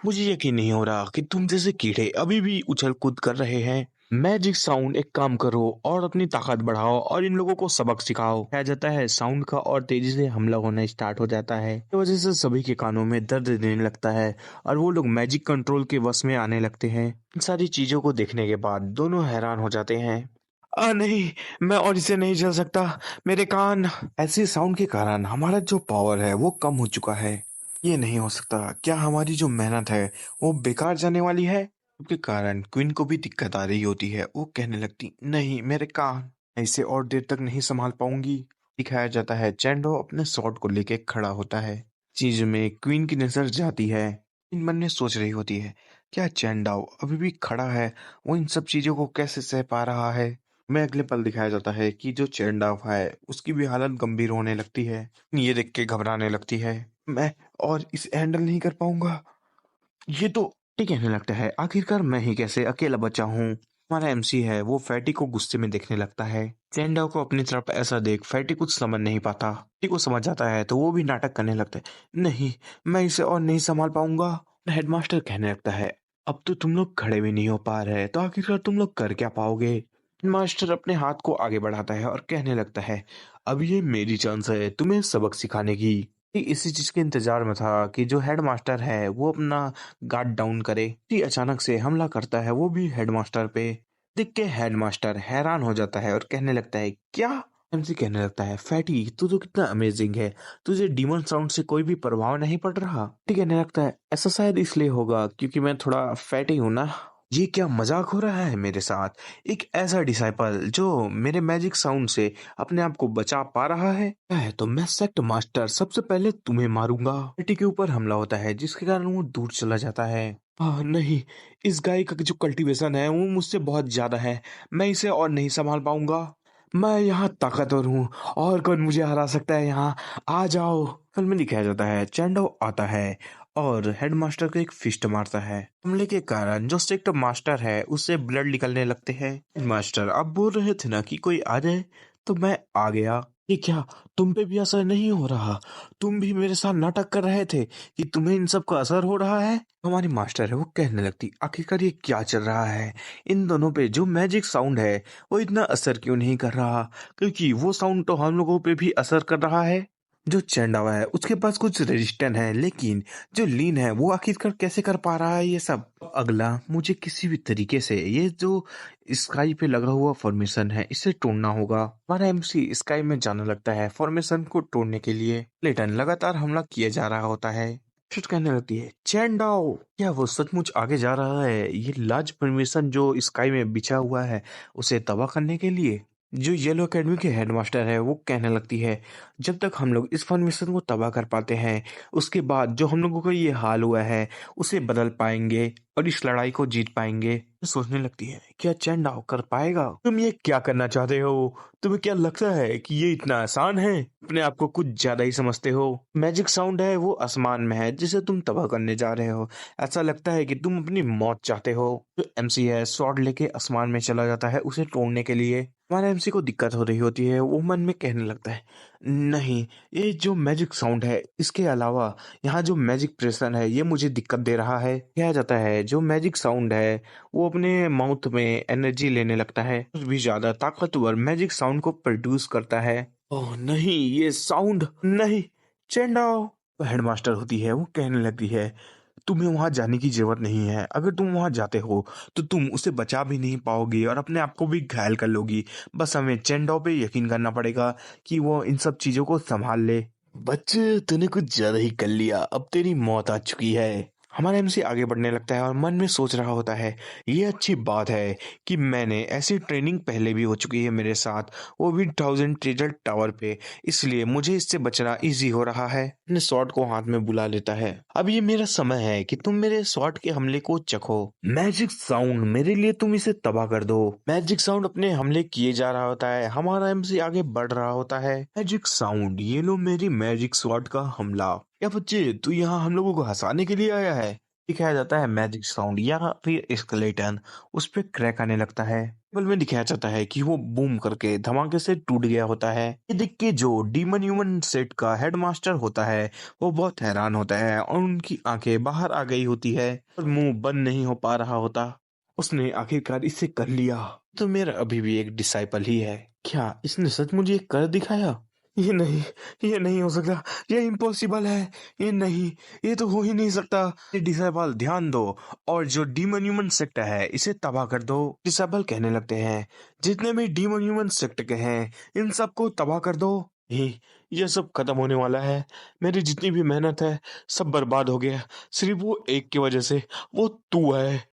मुझे यकीन नहीं हो रहा कि तुम जैसे कीड़े अभी भी उछल कूद कर रहे हैं। मैजिक साउंड एक काम करो और अपनी ताकत बढ़ाओ और इन लोगों को सबक सिखाओ। कहा जाता है साउंड का और तेजी से हमला होना स्टार्ट हो जाता है। इस वजह से सभी के कानों में दर्द देने लगता है और वो लोग मैजिक कंट्रोल के वश में आने लगते हैं। इन सारी चीजों को देखने के बाद दोनों हैरान हो जाते हैं। नहीं, मैं और इसे नहीं झेल सकता। मेरे कान। ऐसे साउंड के कारण हमारा जो पावर है वो कम हो चुका है। ये नहीं हो सकता। क्या हमारी जो मेहनत है वो बेकार जाने वाली है? उसके कारण क्वीन को भी दिक्कत आ रही होती है। वो कहने लगती, नहीं मेरे कान, मैं इसे और देर तक नहीं संभाल पाऊंगी। दिखाया जाता है चैंडो अपने स्वॉर्ड को लेके खड़ा होता है। चीज में क्वीन की नजर जाती है। इन मन में सोच रही होती है, क्या चैंडाओ अभी भी खड़ा है? वो इन सब चीजों को कैसे सह पा रहा है? मैं अगले पल दिखाया जाता है कि जो चैंडाओ है उसकी भी हालत गंभीर होने लगती है। ये देख के घबराने लगती है। मैं और इसे हैंडल नहीं कर पाऊंगा। ये तो ठीक कहने लगता है, आखिरकार मैं ही कैसे अकेला बचा हूँ। हमारा एमसी है वो फैटी को गुस्से में देखने लगता है। चैंडाओ को अपनी तरफ ऐसा देख फैटी कुछ समझ नहीं पाता। फैटी को समझ जाता है तो वो भी नाटक करने लगता है, नहीं मैं इसे और नहीं संभाल पाऊंगा। हेडमास्टर कहने लगता है, अब तो तुम लोग खड़े भी नहीं हो पा रहे तो आखिरकार तुम लोग कर क्या पाओगे? हेडमास्टर अपने हाथ को आगे बढ़ाता है और कहने लगता है, अब ये मेरी चांस है तुम्हें सबक सिखाने की। इसी चीज के इंतजार में था कि जो हेडमास्टर है वो अपना गार्ड डाउन करे। कि अचानक से हमला करता है वो भी हेडमास्टर पे। देख के हेडमास्टर हैरान हो जाता है और कहने लगता है, क्या? एमसी कहने लगता है, फैटी तू तो कितना अमेजिंग है, तुझे डीमन साउंड से कोई भी प्रभाव नहीं पड़ रहा। ठीक कहने लगता है, ऐसा शायद इसलिए होगा क्योंकि मैं थोड़ा फैटी हूं ना। ये क्या मजाक हो रहा है मेरे साथ? एक ऐसा डिसाइपल जो मेरे मैजिक साउंड से अपने आप को बचा पा रहा है तो मैं सेक्ट मास्टर सबसे पहले तुम्हें मारूंगा। बेटी के ऊपर हमला होता है जिसके कारण वो दूर चला जाता है। नहीं, इस गाय का जो कल्टीवेशन है वो मुझसे बहुत ज्यादा है। मैं इसे और नहीं संभाल पाऊंगा। मैं यहाँ ताकतवर हूँ और कौन मुझे हरा सकता है? यहाँ आ जाओ। फिल्म में दिखाया जाता है चैंडो आता है और हेडमास्टर को एक फिस्ट मारता है। हमले के कारण जो सेक्टर मास्टर है उससे ब्लड निकलने लगते हैं। हेडमास्टर आप बोल रहे थे ना कि कोई आ जाए, तो मैं आ गया। ये क्या, तुम पे भी असर नहीं हो रहा? तुम भी मेरे साथ नाटक कर रहे थे कि तुम्हें इन सब का असर हो रहा है। हमारी मास्टर है वो कहने लगती, आखिरकार ये क्या चल रहा है? इन दोनों पे जो मैजिक साउंड है वो इतना असर क्यों नहीं कर रहा? क्योंकि वो साउंड तो हम लोगों पे भी असर कर रहा है। जो चंडावा है उसके पास कुछ रेजिस्टेंट है, लेकिन जो लीन है वो आखिरकार कैसे कर पा रहा है ये सब? अगला मुझे किसी भी तरीके से ये जो स्काई पे लगा हुआ फॉर्मेशन है इसे तोड़ना होगा। हमारा एमसी स्काई में जाने लगता है फॉर्मेशन को तोड़ने के लिए। लेटन लगातार हमला किया जा रहा होता है। फिर कहने लगती है, चैंडाओ क्या वो सचमुच आगे जा रहा है ये लार्ज फॉर्मेशन जो स्काई में बिछा हुआ है उसे तबाह करने के लिए? जो येलो एकेडमी के हेडमास्टर है वो कहने लगती है, जब तक हम लोग इस फॉर्मेशन को तबाह कर पाते हैं उसके बाद जो हम लोगों का ये हाल हुआ है उसे बदल पाएंगे और इस लड़ाई को जीत पाएंगे। तो सोचने लगती है, क्या चैंडाओ कर पाएगा? तुम ये क्या करना चाहते हो? तुम्हें क्या लगता है कि ये इतना आसान है? अपने आप को कुछ ज्यादा ही समझते हो। मैजिक साउंड है वो आसमान में है जिसे तुम तबाह करने जा रहे हो। ऐसा लगता है कि तुम अपनी मौत चाहते हो। जो एमसी है स्वॉर्ड लेके आसमान में चला जाता है उसे तोड़ने के लिए। हमारे एमसी को दिक्कत हो रही होती है। वो मन में कहने लगता है, नहीं, ये जो मैजिक साउंड है इसके अलावा यहाँ जो मैजिक प्रेशन है ये मुझे दिक्कत दे रहा है। कहा जाता है जो मैजिक साउंड है वो अपने माउथ में एनर्जी लेने लगता है, कुछ भी ज्यादा ताकतवर मैजिक साउंड को प्रोड्यूस करता है। ओह नहीं, ये साउंड नहीं। चेंडाओ हेडमास्टर होती है वो कहने लगती है, तुम्हें वहां जाने की जरूरत नहीं है। अगर तुम वहां जाते हो तो तुम उसे बचा भी नहीं पाओगी और अपने आप को भी घायल कर लोगी। बस हमें चेंडो पे यकीन करना पड़ेगा कि वो इन सब चीजों को संभाल ले। बच्चे तूने कुछ ज्यादा ही कर लिया, अब तेरी मौत आ चुकी है। हमारा एमसी आगे बढ़ने लगता है और मन में सोच रहा होता है, ये अच्छी बात है कि मैंने ऐसी ट्रेनिंग पहले भी हो चुकी है मेरे साथ, वो भी 1000 ट्रेजर टावर पे, इसलिए मुझे इससे बचना इजी हो रहा है। अपने स्वॉर्ड को हाथ में बुला लेता है, अब ये मेरा समय है कि तुम मेरे स्वॉर्ड के हमले को चखो। मैजिक साउंड मेरे लिए तुम इसे तबाह कर दो। मैजिक साउंड अपने हमले किए जा रहा होता है। हमारा एमसी आगे बढ़ रहा होता है। मैजिक साउंड, ये लो मेरी मैजिक स्वॉर्ड का हमला। क्या बच्चे तू यहाँ हम लोगों को हंसाने के लिए आया है? दिखाया जाता है मैजिक साउंड या फिर स्केलेटन उस पे क्रैक आने लगता है। बल में दिखाया जाता है कि वो बूम करके धमाके से टूट गया होता है। ये देख के जो डीमन ह्यूमन सेट का हेडमास्टर होता है वो बहुत हैरान होता है और उनकी आंखें बाहर आ गई होती है और मुंह बंद नहीं हो पा रहा होता। उसने आखिरकार इसे कर लिया। तो मेरा अभी भी एक डिसाइपल ही है। क्या इसने सच मुझे ये कर दिखाया? ये नहीं, ये नहीं हो सकता, ये इम्पॉसिबल है। ये नहीं, ये तो हो ही नहीं सकता। ये डिसाइबल ध्यान दो और जो डीमन ह्यूमन सेक्ट है इसे तबाह कर दो। डिसाइबल कहने लगते हैं जितने भी डीमन ह्यूमन सेक्ट के हैं इन सबको तबाह कर दो। ये सब खत्म होने वाला है। मेरी जितनी भी मेहनत है सब बर्बाद हो गया, सिर्फ वो एक की वजह से। वो तू है।